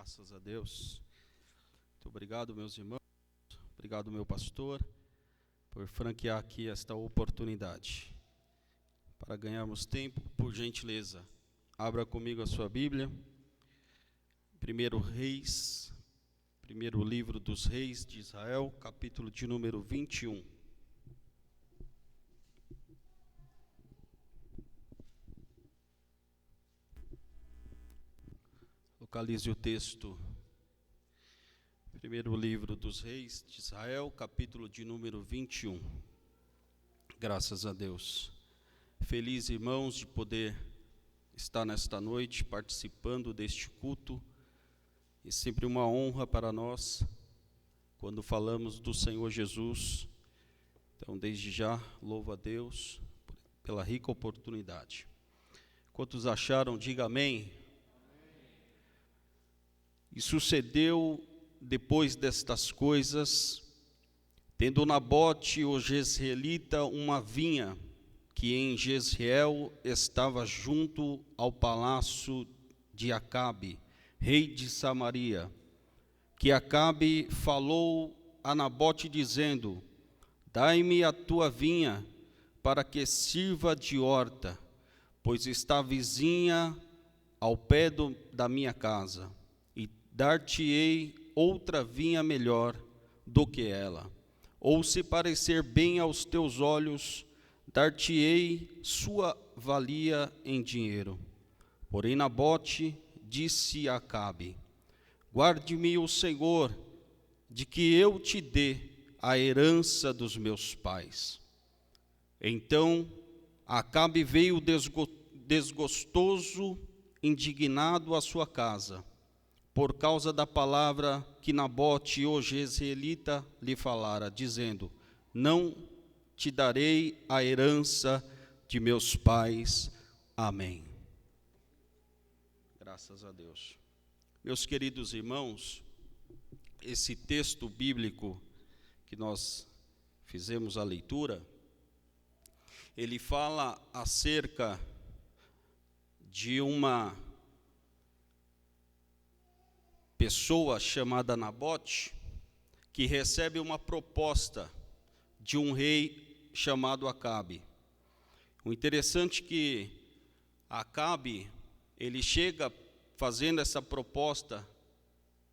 Graças a Deus. Muito obrigado, meus irmãos. Obrigado, meu pastor, por franquear aqui esta oportunidade. Para ganharmos tempo, por gentileza, abra comigo a sua Bíblia. Primeiro livro dos Reis de Israel, capítulo de número 21. Localize o texto. Primeiro livro dos Reis de Israel, capítulo de número 21. Graças a Deus. Feliz, irmãos, de poder estar nesta noite participando deste culto. É sempre uma honra para nós quando falamos do Senhor Jesus. Então, desde já, louvo a Deus pela rica oportunidade. Quantos acharam, diga amém. E sucedeu depois destas coisas, tendo Nabote o jezreelita uma vinha, que em Jezreel estava junto ao palácio de Acabe, rei de Samaria, que Acabe falou a Nabote dizendo: dai-me a tua vinha, para que sirva de horta, pois está vizinha ao pé da minha casa. Dar-te-ei outra vinha melhor do que ela, ou se parecer bem aos teus olhos, dar-te-ei sua valia em dinheiro. Porém Nabote disse a Acabe: guarde-me o Senhor, de que eu te dê a herança dos meus pais. Então Acabe veio desgostoso, indignado à sua casa, por causa da palavra que Nabote, o jezreelita, lhe falara, dizendo: não te darei a herança de meus pais. Amém. Graças a Deus. Meus queridos irmãos, esse texto bíblico que nós fizemos a leitura, ele fala acerca de uma pessoa chamada Nabote, que recebe uma proposta de um rei chamado Acabe. O interessante é que Acabe, ele chega fazendo essa proposta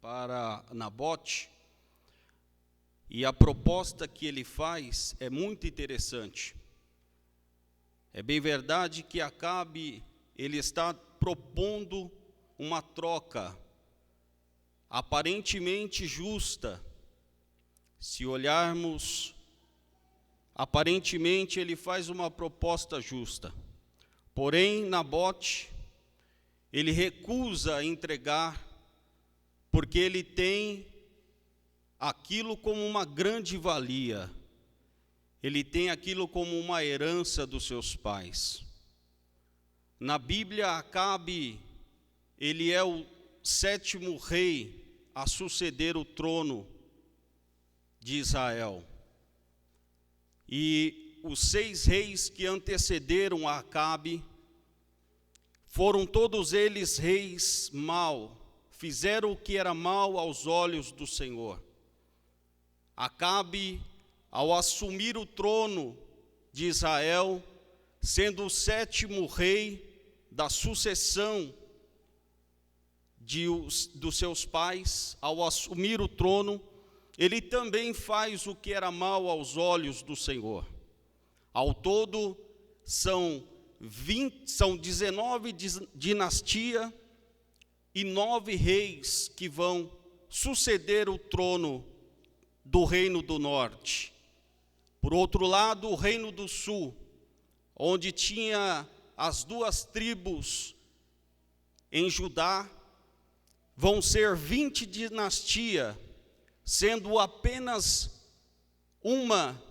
para Nabote, e a proposta que ele faz é muito interessante. É bem verdade que Acabe, ele está propondo uma troca aparentemente justa. Se olharmos, aparentemente ele faz uma proposta justa. Porém, Nabote, ele recusa entregar, porque ele tem aquilo como uma grande valia. Ele tem aquilo como uma herança dos seus pais. Na Bíblia, Acabe, ele é o 7º rei a suceder o trono de Israel. E os 6 reis que antecederam a Acabe foram todos eles reis maus, fizeram o que era mal aos olhos do Senhor. Acabe, ao assumir o trono de Israel, sendo o 7º rei da sucessão dos seus pais, ao assumir o trono, ele também faz o que era mal aos olhos do Senhor. Ao todo, são 19 dinastias e 9 reis que vão suceder o trono do Reino do Norte. Por outro lado, o Reino do Sul, onde tinha as 2 tribos em Judá, vão ser 20 dinastias, sendo apenas uma,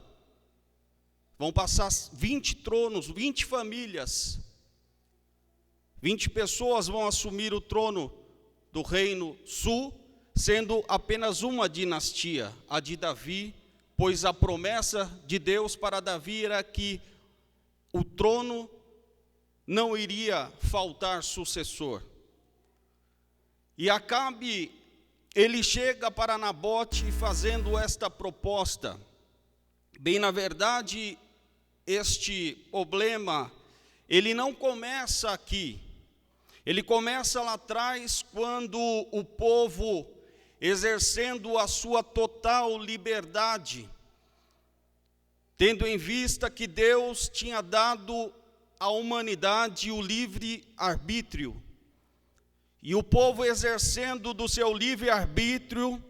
vão passar 20 tronos, 20 famílias, 20 pessoas vão assumir o trono do Reino Sul, sendo apenas uma dinastia, a de Davi, pois a promessa de Deus para Davi era que o trono não iria faltar sucessor. E Acabe, ele chega para Nabote fazendo esta proposta. Bem, na verdade, este problema, ele não começa aqui. Ele começa lá atrás, quando o povo, exercendo a sua total liberdade, tendo em vista que Deus tinha dado à humanidade o livre-arbítrio, e o povo exercendo do seu livre-arbítrio,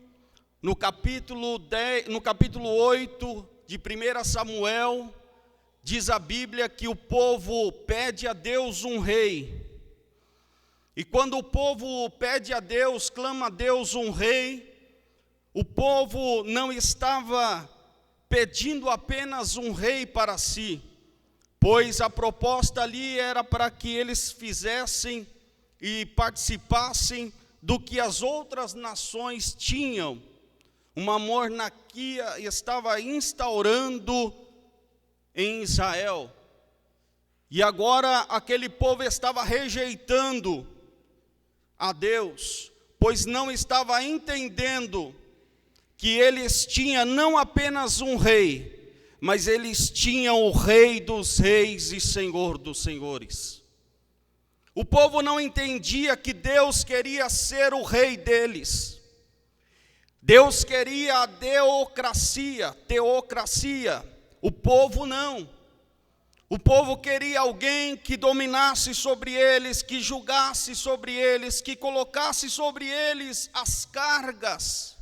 no capítulo 8 de 1 Samuel, diz a Bíblia que o povo pede a Deus um rei. E quando o povo pede a Deus, clama a Deus um rei, o povo não estava pedindo apenas um rei para si, pois a proposta ali era para que eles fizessem e participassem do que as outras nações tinham. Uma monarquia estava instaurando em Israel, e agora aquele povo estava rejeitando a Deus, pois não estava entendendo que eles tinham não apenas um rei, mas eles tinham o Rei dos Reis e Senhor dos Senhores. O povo não entendia que Deus queria ser o rei deles. Deus queria a teocracia. O povo não. O povo queria alguém que dominasse sobre eles, que julgasse sobre eles, que colocasse sobre eles as cargas.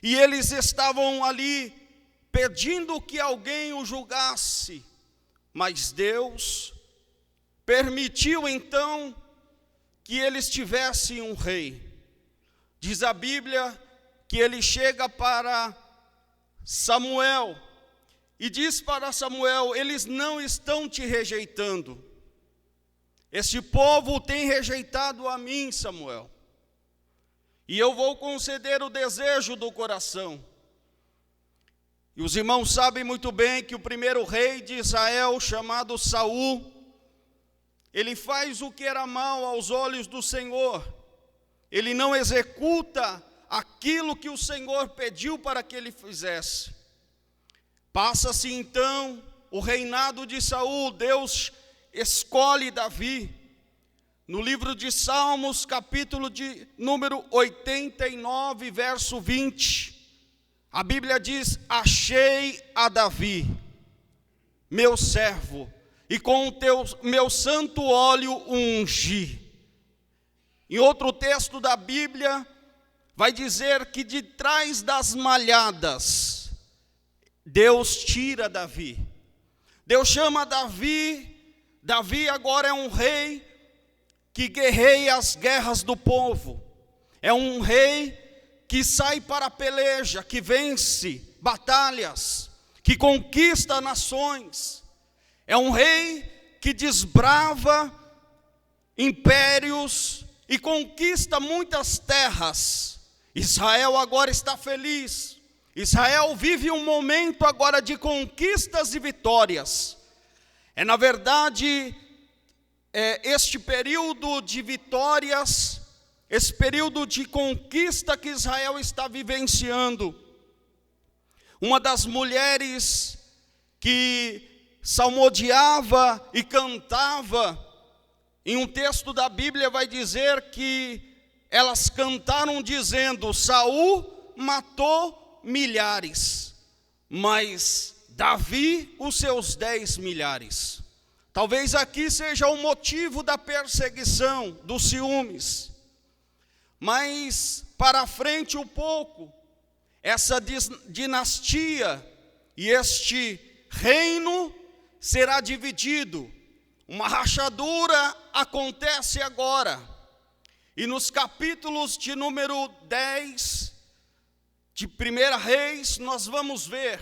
E eles estavam ali pedindo que alguém o julgasse, mas Deus permitiu então que eles tivessem um rei. Diz a Bíblia que ele chega para Samuel e diz para Samuel: eles não estão te rejeitando. Este povo tem rejeitado a mim, Samuel. E eu vou conceder o desejo do coração. E os irmãos sabem muito bem que o primeiro rei de Israel, chamado Saul, ele faz o que era mal aos olhos do Senhor. Ele não executa aquilo que o Senhor pediu para que ele fizesse. Passa-se então o reinado de Saul. Deus escolhe Davi. No livro de Salmos, capítulo de número 89, verso 20, a Bíblia diz: achei a Davi, meu servo, e com o meu santo óleo o ungi. Em outro texto da Bíblia, vai dizer que de trás das malhadas, Deus tira Davi. Deus chama Davi. Davi agora é um rei que guerreia as guerras do povo. É um rei que sai para a peleja, que vence batalhas, que conquista nações. É um rei que desbrava impérios e conquista muitas terras. Israel agora está feliz. Israel vive um momento agora de conquistas e vitórias. Na verdade, este período de vitórias, esse período de conquista que Israel está vivenciando. Uma das mulheres que salmodiava e cantava, em um texto da Bíblia vai dizer que elas cantaram dizendo: Saul matou milhares, mas Davi os seus 10 milhares. Talvez aqui seja o motivo da perseguição, dos ciúmes. Mas para frente um pouco, essa dinastia e este reino será dividido. Uma rachadura acontece agora. E nos capítulos de número 10 de 1 Reis, nós vamos ver,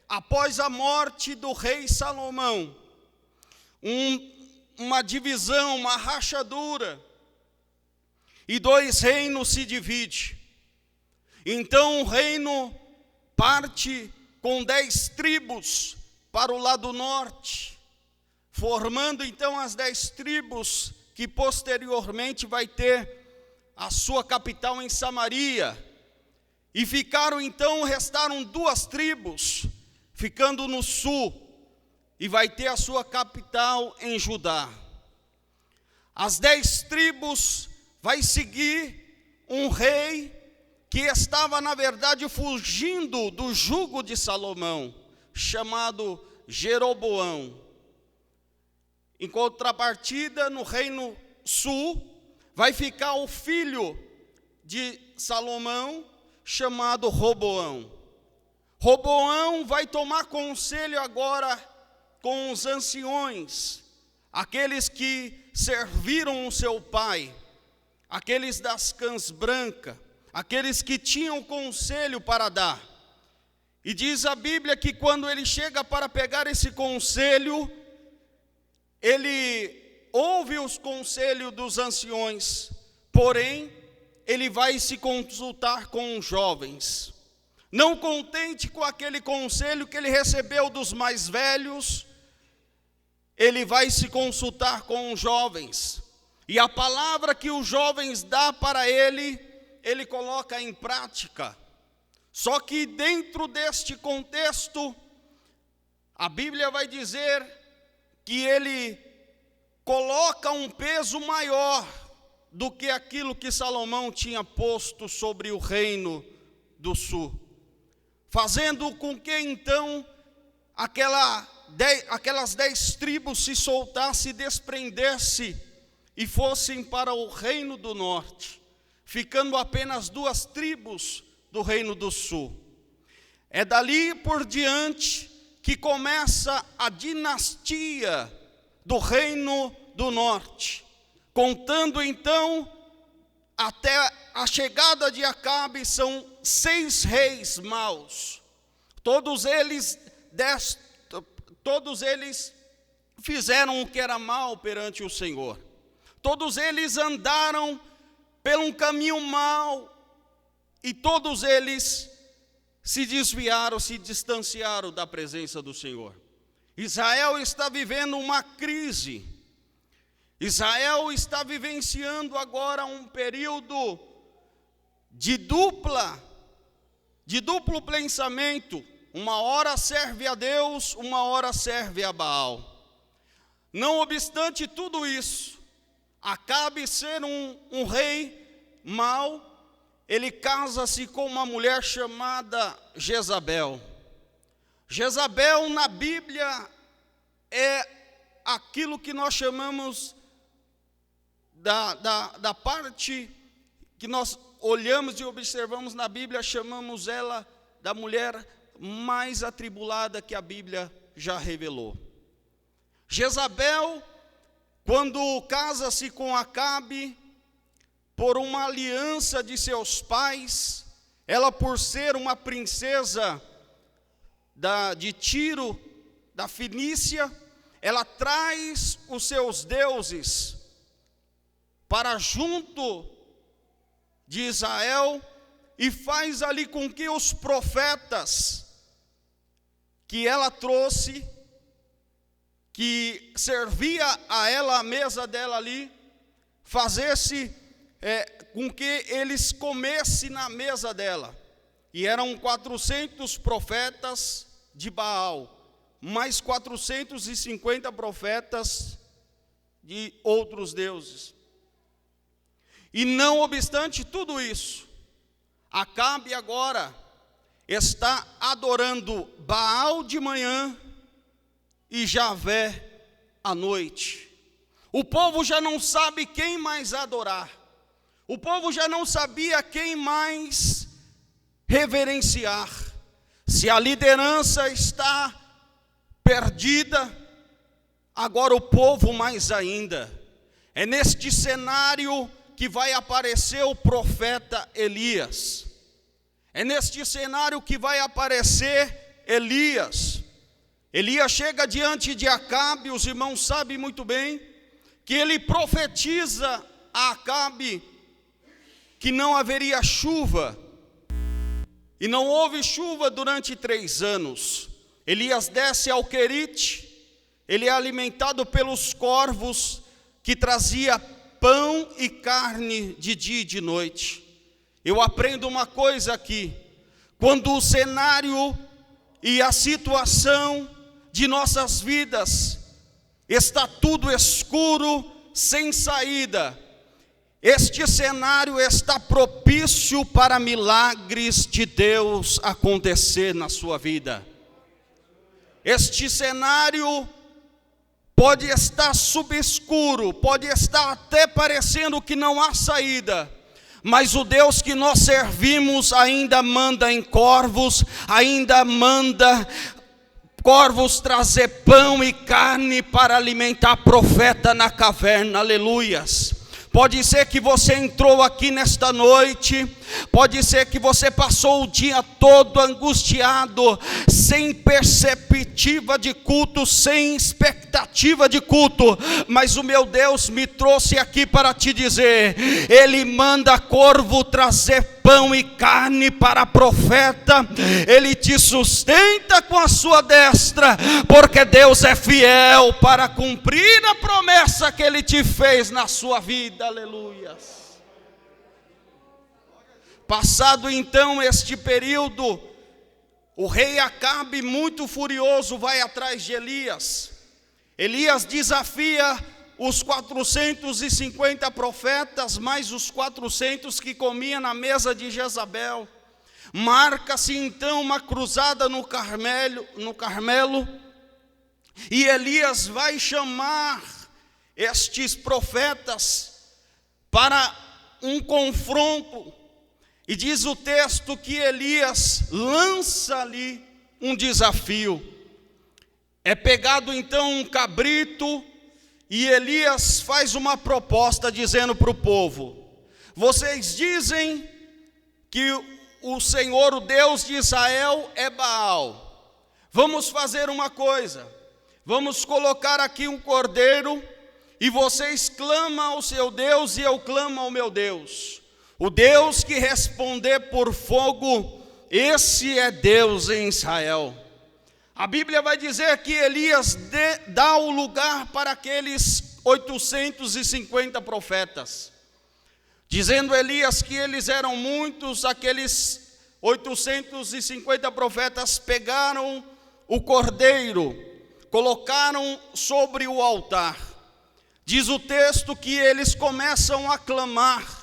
após a morte do rei Salomão, uma divisão, uma rachadura, e 2 reinos se dividem. Então o reino parte com 10 tribos para o lado norte, formando então as 10 tribos que posteriormente vai ter a sua capital em Samaria. E restaram 2 tribos, ficando no sul, e vai ter a sua capital em Judá. As 10 tribos vai seguir um rei que estava, na verdade, fugindo do jugo de Salomão, chamado Jeroboão. Em contrapartida, no reino sul, vai ficar o filho de Salomão, chamado Roboão. Roboão vai tomar conselho agora com os anciões, aqueles que serviram o seu pai, aqueles das cãs brancas, aqueles que tinham conselho para dar. E diz a Bíblia que quando ele chega para pegar esse conselho, ele ouve os conselhos dos anciões, porém, ele vai se consultar com os jovens. Não contente com aquele conselho que ele recebeu dos mais velhos, ele vai se consultar com os jovens. E a palavra que os jovens dão para ele coloca em prática. Só que dentro deste contexto, a Bíblia vai dizer que ele coloca um peso maior do que aquilo que Salomão tinha posto sobre o reino do sul, fazendo com que então aquelas 10 tribos se soltassem, desprendessem e fossem para o reino do norte, ficando apenas 2 tribos do reino do sul. É dali por diante que começa a dinastia do reino do norte, contando então até a chegada de Acabe, são 6 reis maus. Todos eles fizeram o que era mal perante o Senhor. Todos eles andaram por um caminho mau, e todos eles se desviaram, se distanciaram da presença do Senhor. Israel está vivendo uma crise. Israel está vivenciando agora um período de duplo pensamento. Uma hora serve a Deus, uma hora serve a Baal. Não obstante tudo isso, Acabe ser um rei mau, ele casa-se com uma mulher chamada Jezabel. Jezabel na Bíblia é aquilo que nós chamamos da parte que nós olhamos e observamos na Bíblia, chamamos ela da mulher mais atribulada que a Bíblia já revelou. Jezabel, quando casa-se com Acabe, por uma aliança de seus pais, ela, por ser uma princesa de Tiro, da Fenícia, ela traz os seus deuses para junto de Israel e faz ali com que os profetas que ela trouxe, que servia a ela, a mesa dela ali, fazesse com que eles comessem na mesa dela. E eram 400 profetas de Baal, mais 450 profetas de outros deuses. E não obstante tudo isso, Acabe agora está adorando Baal de manhã e Javé à noite. O povo já não sabe quem mais adorar. O povo já não sabia quem mais reverenciar. Se a liderança está perdida, agora o povo mais ainda. É neste cenário que vai aparecer o profeta Elias. É neste cenário que vai aparecer Elias. Elias chega diante de Acabe, os irmãos sabem muito bem, que ele profetiza a Acabe que não haveria chuva. E não houve chuva durante 3 anos. Elias desce ao Querite, ele é alimentado pelos corvos que trazia pão e carne de dia e de noite. Eu aprendo uma coisa aqui: quando o cenário e a situação de nossas vidas está tudo escuro, sem saída, este cenário está propício para milagres de Deus acontecer na sua vida. Este cenário pode estar subescuro, pode estar até parecendo que não há saída, mas o Deus que nós servimos ainda manda em corvos, ainda manda corvos trazer pão e carne para alimentar profeta na caverna, aleluias. Pode ser que você entrou aqui nesta noite, pode ser que você passou o dia todo angustiado, sem perspectiva de culto, sem expectativa de culto, mas o meu Deus me trouxe aqui para te dizer: Ele manda corvo trazer pão e carne para profeta, Ele te sustenta com a sua destra, porque Deus é fiel para cumprir a promessa que Ele te fez na sua vida, aleluias. Passado então este período, o rei Acabe, muito furioso, vai atrás de Elias. Elias desafia os 450 profetas, mais os 400 que comiam na mesa de Jezabel. Marca-se então uma cruzada no Carmelo, e Elias vai chamar estes profetas para um confronto. E diz o texto que Elias lança ali um desafio. É pegado então um cabrito, e Elias faz uma proposta dizendo para o povo: vocês dizem que o Senhor, o Deus de Israel, é Baal. Vamos fazer uma coisa, vamos colocar aqui um cordeiro, e vocês clamam ao seu Deus e eu clamo ao meu Deus. O Deus que responder por fogo, esse é Deus em Israel. A Bíblia vai dizer que Elias dá o lugar para aqueles 850 profetas, dizendo Elias que eles eram muitos. Aqueles 850 profetas pegaram o cordeiro, colocaram sobre o altar. Diz o texto que eles começam a clamar,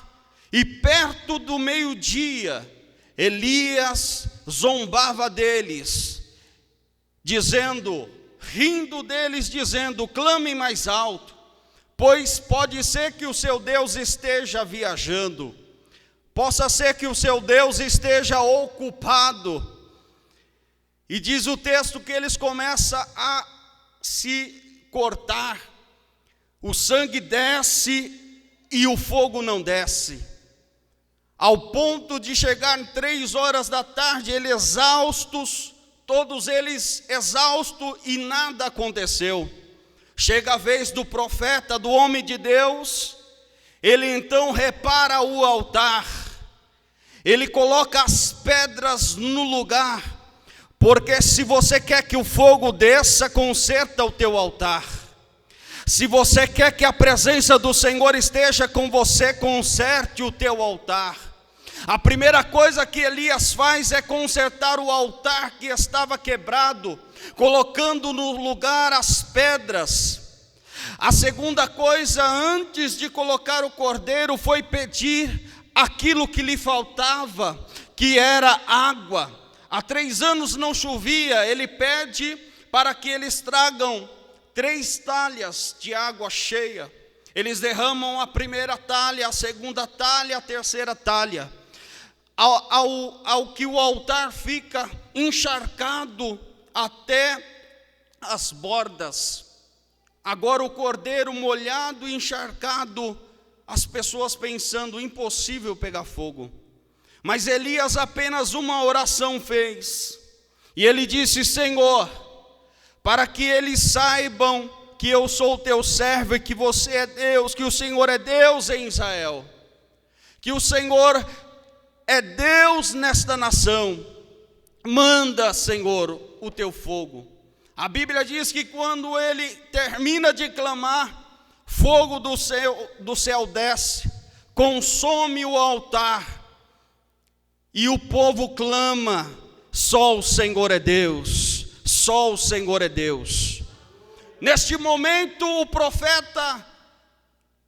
e perto do meio-dia, Elias zombava deles, rindo deles, dizendo: clamem mais alto, pois pode ser que o seu Deus esteja viajando, possa ser que o seu Deus esteja ocupado. E diz o texto que eles começam a se cortar, o sangue desce e o fogo não desce, ao ponto de chegar 3 horas da tarde, eles exaustos, todos eles exaustos, e nada aconteceu. Chega a vez do profeta, do homem de Deus, ele então repara o altar, ele coloca as pedras no lugar, porque se você quer que o fogo desça, conserta o teu altar. Se você quer que a presença do Senhor esteja com você, conserte o teu altar. A primeira coisa que Elias faz é consertar o altar que estava quebrado, colocando no lugar as pedras. A segunda coisa, antes de colocar o cordeiro, foi pedir aquilo que lhe faltava, que era água. Há 3 anos não chovia, ele pede para que eles tragam 3 talhas de água cheia. Eles derramam a primeira talha, a segunda talha, a terceira talha. Ao que o altar fica encharcado até as bordas. Agora o cordeiro molhado e encharcado, as pessoas pensando: impossível pegar fogo. Mas Elias apenas uma oração fez, e ele disse: Senhor, para que eles saibam que eu sou o teu servo e que você é Deus, que o Senhor é Deus em Israel, que o Senhor é Deus nesta nação, manda, Senhor, o teu fogo. A Bíblia diz que quando ele termina de clamar, fogo do céu desce, consome o altar, e o povo clama: só o Senhor é Deus, só o Senhor é Deus. Neste momento o profeta,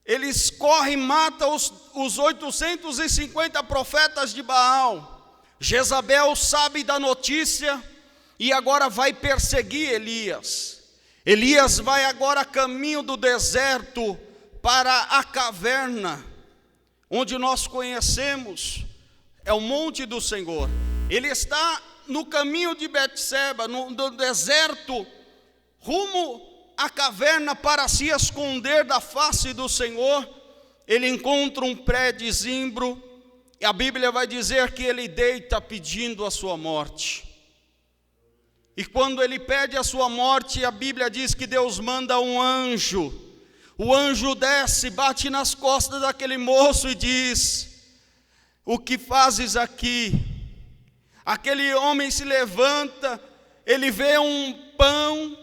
ele escorre e mata os 850 profetas de Baal. Jezabel sabe da notícia e agora vai perseguir Elias. Elias vai agora a caminho do deserto para a caverna, onde nós conhecemos, é o monte do Senhor. Ele está no caminho de Betseba, no deserto, rumo à caverna para se esconder da face do Senhor. Ele encontra um pé de zimbro, e a Bíblia vai dizer que ele deita pedindo a sua morte. E quando ele pede a sua morte, a Bíblia diz que Deus manda um anjo. O anjo desce, bate nas costas daquele moço e diz: o que fazes aqui? Aquele homem se levanta, ele vê um pão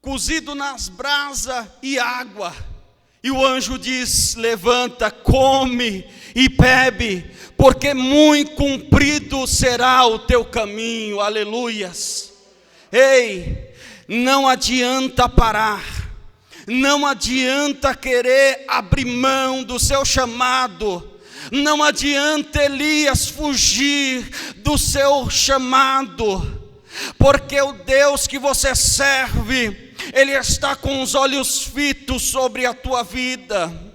cozido nas brasas e água. E o anjo diz: levanta, come e bebe, porque muito comprido será o teu caminho. Aleluias. Ei, não adianta parar, não adianta querer abrir mão do seu chamado, não adianta Elias fugir do seu chamado, porque o Deus que você serve, Ele está com os olhos fitos sobre a tua vida.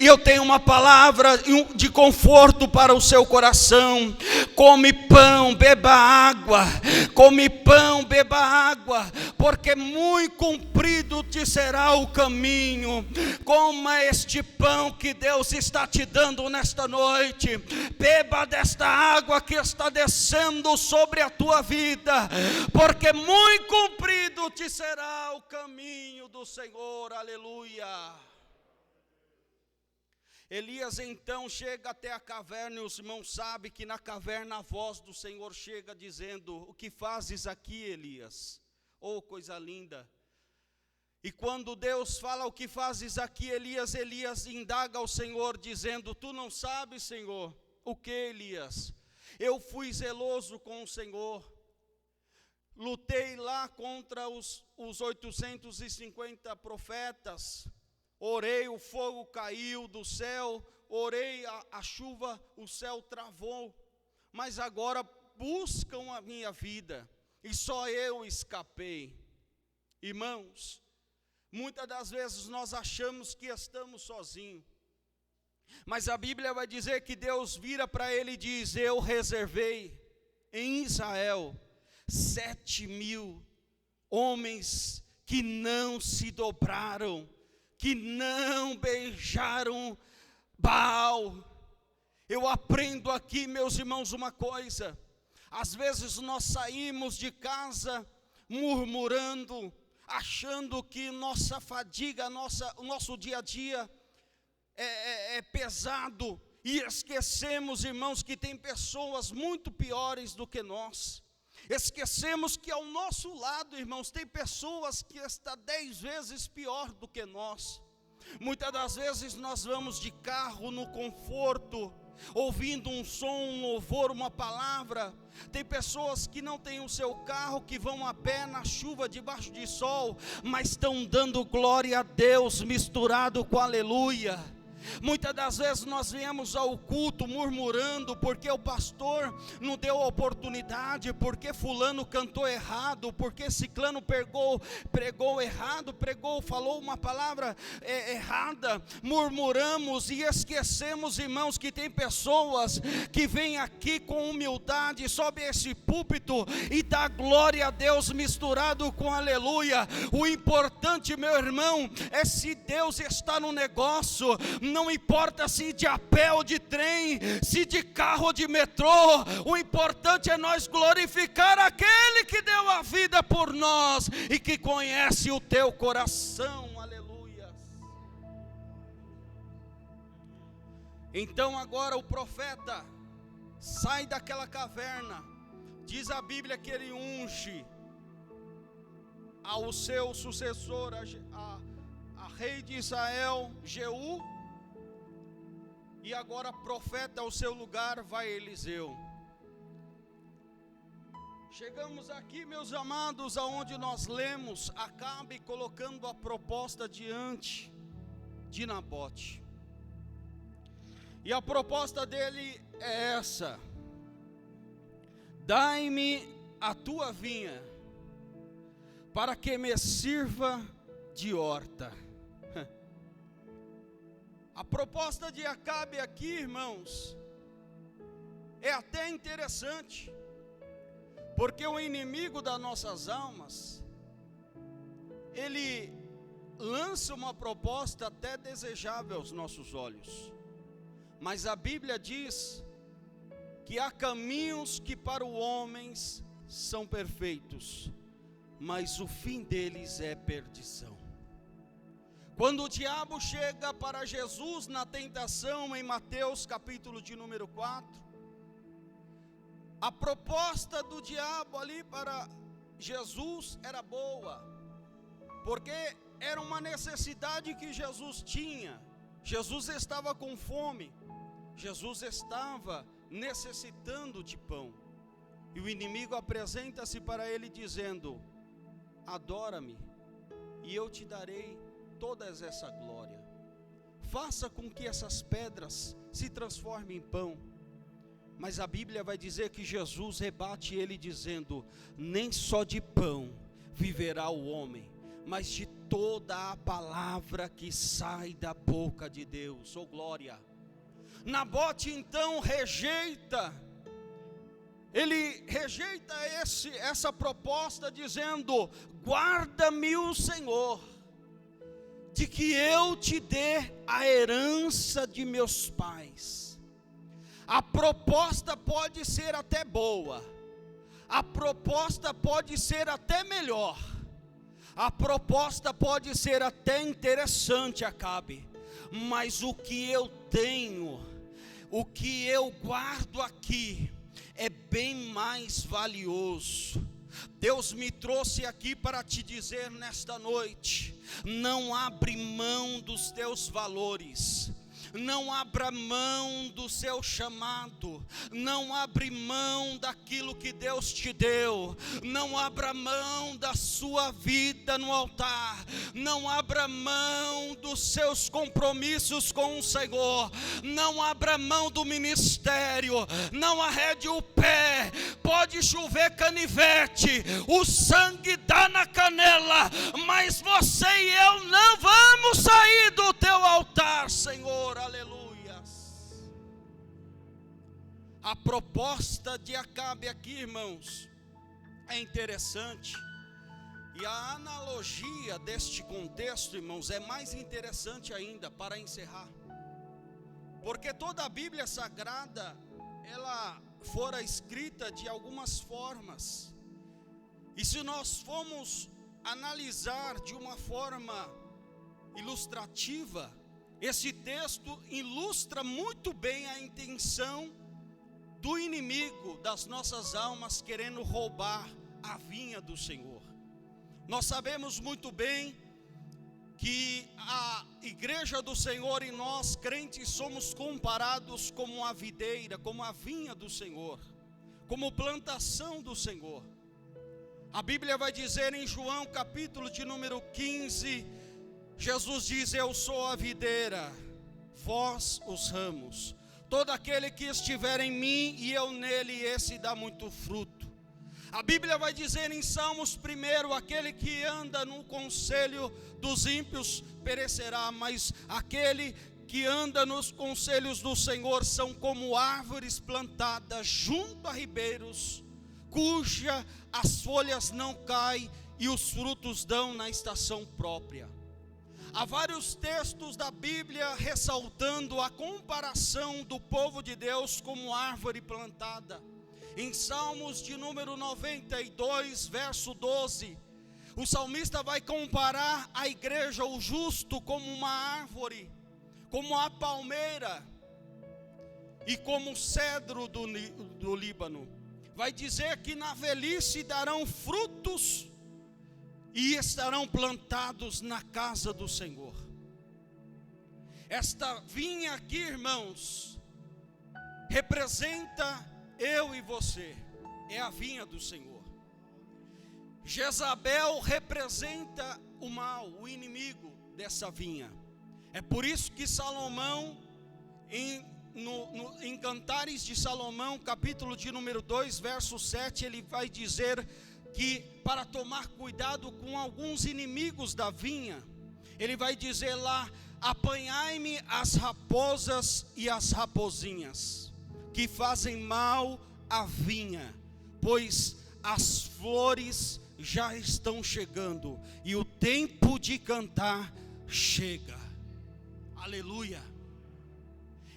E eu tenho uma palavra de conforto para o seu coração: come pão, beba água, come pão, beba água, porque muito comprido te será o caminho. Coma este pão que Deus está te dando nesta noite, beba desta água que está descendo sobre a tua vida, porque muito comprido te será o caminho do Senhor. Aleluia. Elias então chega até a caverna, e os irmãos sabem que na caverna a voz do Senhor chega dizendo: o que fazes aqui, Elias? Oh, coisa linda! E quando Deus fala: o que fazes aqui, Elias indaga ao Senhor dizendo: tu não sabes, Senhor? O que, Elias? Eu fui zeloso com o Senhor, lutei lá contra os 850 profetas, orei, o fogo caiu do céu, orei, a chuva, o céu travou, mas agora buscam a minha vida, e só eu escapei. Irmãos, muitas das vezes nós achamos que estamos sozinhos, mas a Bíblia vai dizer que Deus vira para ele e diz: eu reservei em Israel 7.000 homens que não se dobraram, que não beijaram Baal. Eu aprendo aqui, meus irmãos, uma coisa: às vezes nós saímos de casa murmurando, achando que nossa fadiga, o nosso dia a dia é pesado, e esquecemos, irmãos, que tem pessoas muito piores do que nós. Esquecemos que ao nosso lado, irmãos, tem pessoas que estão 10 vezes pior do que nós. Muitas das vezes nós vamos de carro no conforto, ouvindo um som, um louvor, uma palavra. Tem pessoas que não têm o seu carro, que vão a pé na chuva, debaixo de sol, mas estão dando glória a Deus misturado com aleluia. Muitas das vezes nós viemos ao culto murmurando porque o pastor não deu a oportunidade, porque fulano cantou errado, porque ciclano pregou errado, falou uma palavra errada. Murmuramos e esquecemos, irmãos, que tem pessoas que vêm aqui com humildade, sobe esse púlpito e dá glória a Deus misturado com aleluia. O importante, meu irmão, é se Deus está no negócio. Não importa se de a pé ou de trem, se de carro ou de metrô, o importante é nós glorificar aquele que deu a vida por nós e que conhece o teu coração. Aleluia. Então agora o profeta sai daquela caverna. Diz a Bíblia que ele unge ao seu sucessor, a rei de Israel, Jeú, e agora profeta ao seu lugar vai Eliseu. Chegamos aqui, meus amados, aonde nós lemos Acabe colocando a proposta diante de Nabote. E a proposta dele é essa: dai-me a tua vinha, para que me sirva de horta. A proposta de Acabe aqui, irmãos, é até interessante, porque o inimigo das nossas almas, ele lança uma proposta até desejável aos nossos olhos, mas a Bíblia diz que há caminhos que para os homens são perfeitos, mas o fim deles é perdição. Quando o diabo chega para Jesus na tentação, em Mateus capítulo de número 4, a proposta do diabo ali para Jesus era boa, porque era uma necessidade que Jesus tinha. Jesus estava com fome, Jesus estava necessitando de pão, e o inimigo apresenta-se para ele dizendo: adora-me e eu te darei toda essa glória, faça com que essas pedras se transformem em pão. Mas a Bíblia vai dizer que Jesus rebate ele dizendo: nem só de pão viverá o homem, mas de toda a palavra que sai da boca de Deus. Oh glória! Nabote então rejeita essa proposta, dizendo: guarda-me o Senhor, de que eu te dê a herança de meus pais. A proposta pode ser até boa, a proposta pode ser até melhor, a proposta pode ser até interessante, Acabe, mas o que eu tenho, o que eu guardo aqui, é bem mais valioso. Deus me trouxe aqui para te dizer nesta noite: não abre mão dos teus valores, não abra mão do seu chamado, não abre mão daquilo que Deus te deu, não abra mão da sua vida no altar, não abra mão dos seus compromissos com o Senhor, não abra mão do ministério, não arrede o pé. Pode chover canivete, o sangue dá na canela, mas você e eu não vamos sair do teu altar, Senhor. Aleluias. A proposta de Acabe aqui, irmãos, é interessante, e a analogia deste contexto, irmãos, é mais interessante ainda, para encerrar, porque toda a Bíblia Sagrada, ela fora escrita de algumas formas, e se nós formos analisar de uma forma ilustrativa, esse texto ilustra muito bem a intenção do inimigo das nossas almas, querendo roubar a vinha do Senhor. Nós sabemos muito bem que a igreja do Senhor e nós crentes somos comparados como a videira, como a vinha do Senhor, como plantação do Senhor. A Bíblia vai dizer em João capítulo de número 15, Jesus diz: eu sou a videira, vós os ramos. Todo aquele que estiver em mim e eu nele, esse dá muito fruto. A Bíblia vai dizer em Salmos 1: aquele que anda no conselho dos ímpios perecerá, mas aquele que anda nos conselhos do Senhor são como árvores plantadas junto a ribeiros, cuja as folhas não caem e os frutos dão na estação própria. Há vários textos da Bíblia ressaltando a comparação do povo de Deus como árvore plantada. Em Salmos de número 92, verso 12, o salmista vai comparar a igreja, o justo, como uma árvore, como a palmeira e como o cedro do Líbano. Vai dizer que na velhice darão frutos e estarão plantados na casa do Senhor. Esta vinha aqui, irmãos, representa eu e você, é a vinha do Senhor. Jezabel representa o mal, o inimigo dessa vinha. É por isso que Salomão, em Cantares de Salomão, capítulo de número 2, verso 7, ele vai dizer que para tomar cuidado com alguns inimigos da vinha, ele vai dizer lá: apanhai-me as raposas e as rapozinhas, que fazem mal à vinha, pois as flores já estão chegando, e o tempo de cantar chega. Aleluia.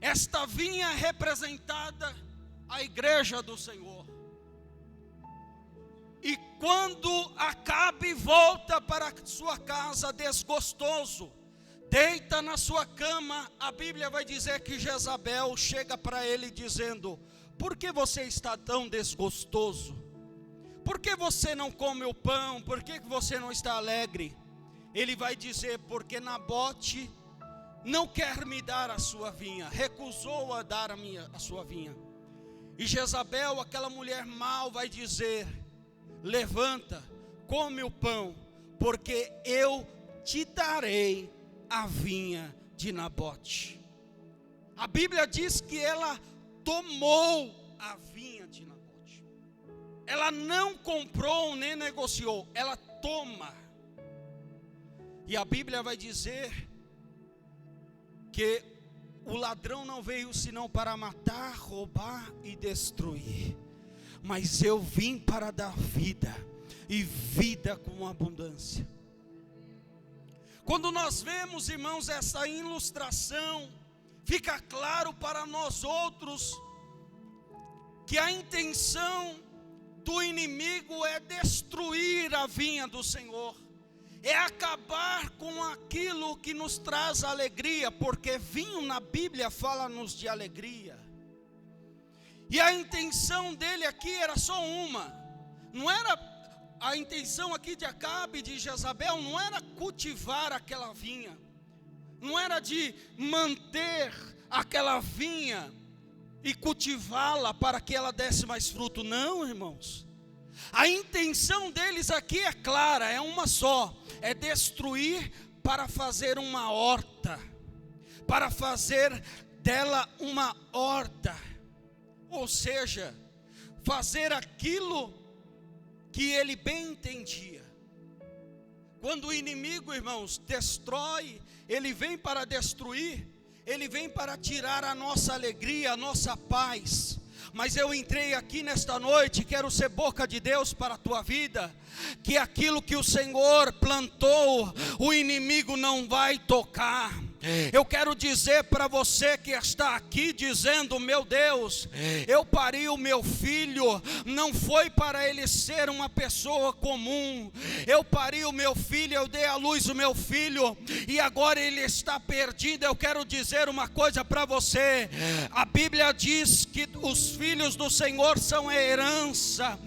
Esta vinha representada a igreja do Senhor. E quando Acabe volta para sua casa desgostoso, deita na sua cama, a Bíblia vai dizer que Jezabel chega para ele dizendo: por que você está tão desgostoso? Por que você não come o pão? Por que você não está alegre? Ele vai dizer: porque Nabote não quer me dar a sua vinha, recusou a dar a sua vinha. E Jezabel, aquela mulher mau, vai dizer: levanta, come o pão, porque eu te darei a vinha de Nabote. A Bíblia diz que ela tomou a vinha de Nabote. Ela não comprou nem negociou, ela toma. E a Bíblia vai dizer que o ladrão não veio senão para matar, roubar e destruir, mas eu vim para dar vida, e vida com abundância. Quando nós vemos, irmãos, essa ilustração, fica claro para nós outros que a intenção do inimigo é destruir a vinha do Senhor, é acabar com aquilo que nos traz alegria, porque vinho na Bíblia fala-nos de alegria. E a intenção dele aqui era só uma, não era a intenção aqui de Acabe, de Jezabel, não era cultivar aquela vinha, não era de manter aquela vinha e cultivá-la para que ela desse mais fruto, não, irmãos. A intenção deles aqui é clara, é uma só: é destruir para fazer uma horta, para fazer dela uma horta, ou seja, fazer aquilo que ele bem entendia. Quando o inimigo, irmãos, destrói, ele vem para destruir, ele vem para tirar a nossa alegria, a nossa paz. Mas eu entrei aqui nesta noite, quero ser boca de Deus para a tua vida, que aquilo que o Senhor plantou, o inimigo não vai tocar. Eu quero dizer para você que está aqui dizendo: meu Deus, eu pari o meu filho, não foi para ele ser uma pessoa comum, eu pari o meu filho, eu dei à luz o meu filho, e agora ele está perdido. Eu quero dizer uma coisa para você: a Bíblia diz que os filhos do Senhor são a herança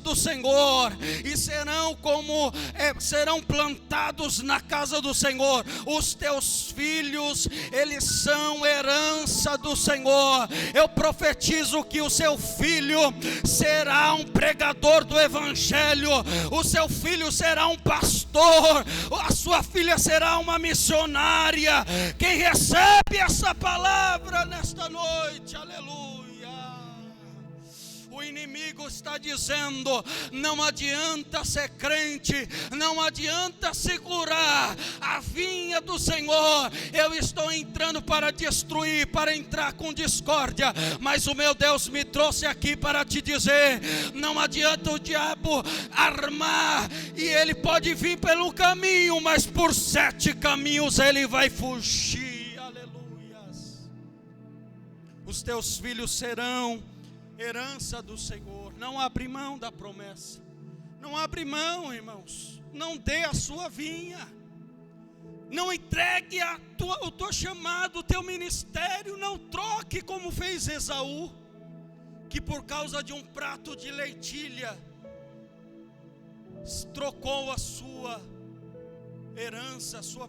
do Senhor, e serão plantados na casa do Senhor. Os teus filhos, eles são herança do Senhor. Eu profetizo que o seu filho será um pregador do Evangelho, o seu filho será um pastor, a sua filha será uma missionária. Quem recebe essa palavra nesta noite, aleluia. O inimigo está dizendo: não adianta ser crente, não adianta segurar a vinha do Senhor. Eu estou entrando para destruir, para entrar com discórdia, mas o meu Deus me trouxe aqui para te dizer: não adianta o diabo armar, e ele pode vir pelo caminho, mas por 7 caminhos ele vai fugir. Aleluias. Os teus filhos serão herança do Senhor. Não abre mão da promessa, não abre mão, irmãos. Não dê a sua vinha, não entregue o teu chamado, o teu ministério. Não troque como fez Esaú, que por causa de um prato de lentilha trocou a sua herança, a sua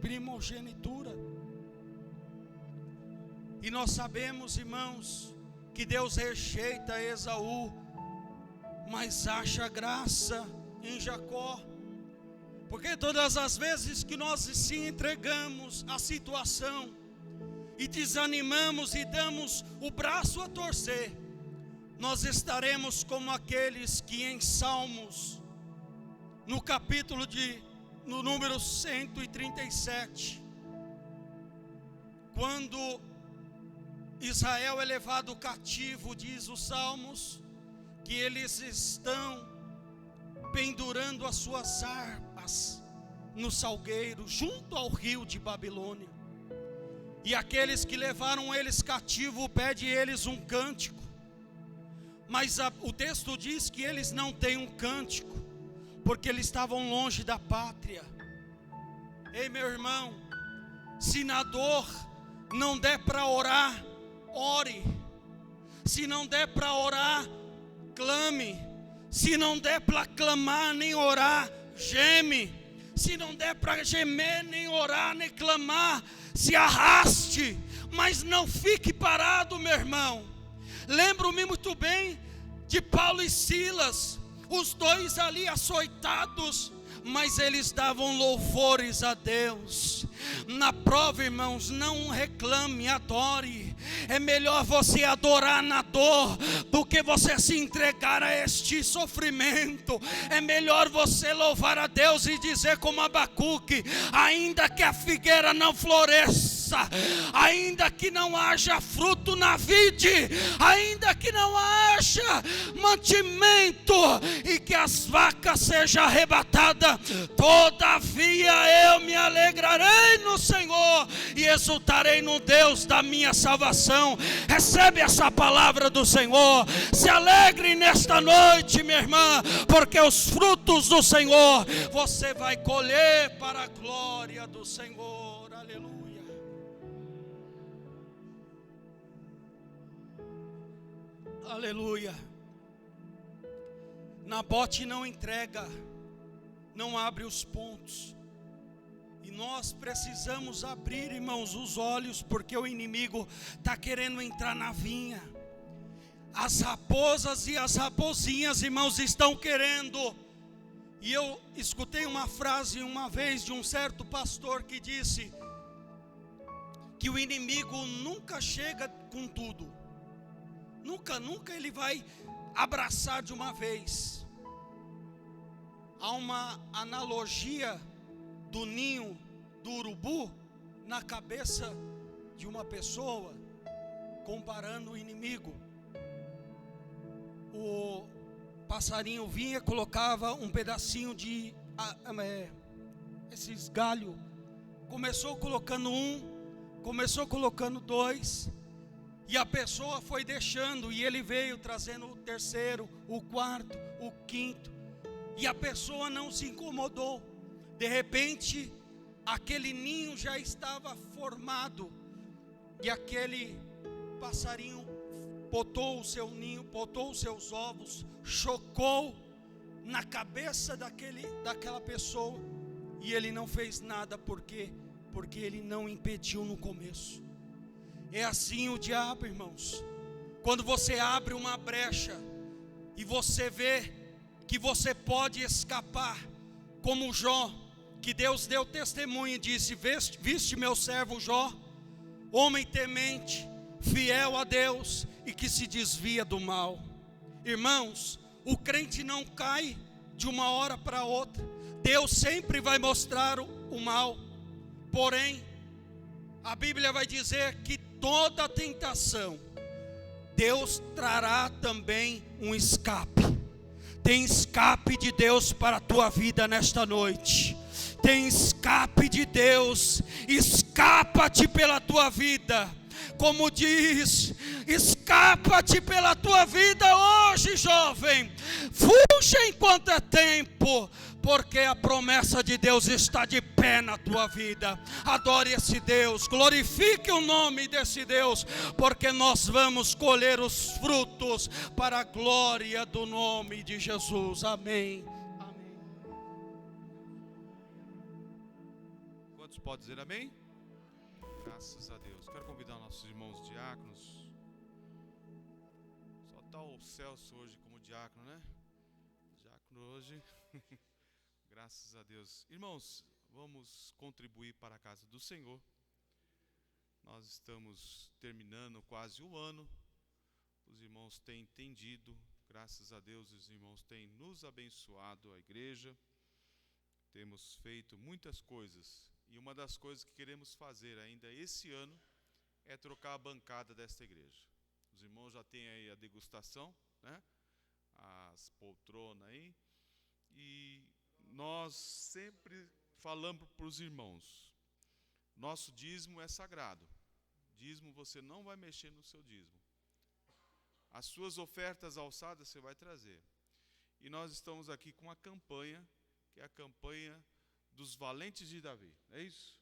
primogenitura. E nós sabemos, irmãos, que Deus rejeita Esaú, mas acha graça em Jacó. Porque todas as vezes que nós se entregamos à situação e desanimamos e damos o braço a torcer, nós estaremos como aqueles que em Salmos, no número 137, quando Israel é levado cativo, diz os Salmos, que eles estão pendurando as suas harpas no salgueiro, junto ao rio de Babilônia. E aqueles que levaram eles cativo, pede eles um cântico. Mas o texto diz que eles não têm um cântico, porque eles estavam longe da pátria. Ei, meu irmão, se na dor não der para orar, ore. Se não der para orar, clame. Se não der para clamar nem orar, geme. Se não der para gemer, nem orar, nem clamar, se arraste, mas não fique parado, meu irmão. Lembro-me muito bem de Paulo e Silas, os dois ali açoitados, mas eles davam louvores a Deus. Na prova, irmãos, não reclame, adore. É melhor você adorar na dor do que você se entregar a este sofrimento. É melhor você louvar a Deus e dizer como Abacuque: ainda que a figueira não floresça, ainda que não haja fruto na vide, ainda que não haja mantimento e que as vacas sejam arrebatadas, todavia eu me alegrarei no Senhor e exultarei no Deus da minha salvação. Recebe essa palavra do Senhor. Se alegre nesta noite, minha irmã, porque os frutos do Senhor você vai colher para a glória do Senhor. Aleluia. Aleluia. Nabote não entrega, não abre os pontos. E nós precisamos abrir, irmãos, os olhos, porque o inimigo está querendo entrar na vinha. As raposas e as raposinhas, irmãos, estão querendo. E eu escutei uma frase uma vez de um certo pastor que disse que o inimigo nunca chega com tudo. Nunca ele vai abraçar de uma vez. Há uma analogia do ninho do urubu na cabeça de uma pessoa, comparando o inimigo. O passarinho vinha, colocava um pedacinho de esses galhos, começou colocando um, começou colocando dois, e a pessoa foi deixando, e ele veio trazendo o terceiro, o quarto, o quinto, e a pessoa não se incomodou. De repente, aquele ninho já estava formado, e aquele passarinho botou o seu ninho, botou os seus ovos, chocou na cabeça daquela pessoa, e ele não fez nada. Por quê? Porque ele não impediu no começo. É assim o diabo, irmãos. Quando você abre uma brecha e você vê que você pode escapar, como Jó, que Deus deu testemunho e disse: viste meu servo Jó, homem temente, fiel a Deus e que se desvia do mal. Irmãos, o crente não cai de uma hora para outra. Deus sempre vai mostrar o mal. Porém, a Bíblia vai dizer que toda tentação, Deus trará também um escape. Tem escape de Deus para a tua vida nesta noite. Tem escape de Deus. Escapa-te pela tua vida. Como diz, escapa-te pela tua vida hoje, jovem. Fuja enquanto é tempo, porque a promessa de Deus está de pé na tua vida. Adore esse Deus, glorifique o nome desse Deus, porque nós vamos colher os frutos para a glória do nome de Jesus. Amém. Amém. Quantos podem dizer amém? Graças a Deus. Quero convidar nossos irmãos diáconos. Só está o Celso hoje como diácono, né? Diácono hoje. Graças a Deus. Irmãos, vamos contribuir para a casa do Senhor. Nós estamos terminando quase o ano. Os irmãos têm entendido. Graças a Deus, os irmãos têm nos abençoado, a igreja. Temos feito muitas coisas. E uma das coisas que queremos fazer ainda esse ano é trocar a bancada desta igreja. Os irmãos já têm aí a degustação, né? As poltronas aí. E nós sempre falamos para os irmãos, nosso dízimo é sagrado. Dízimo, você não vai mexer no seu dízimo. As suas ofertas alçadas você vai trazer. E nós estamos aqui com uma campanha, que é a campanha dos valentes de Davi. É isso?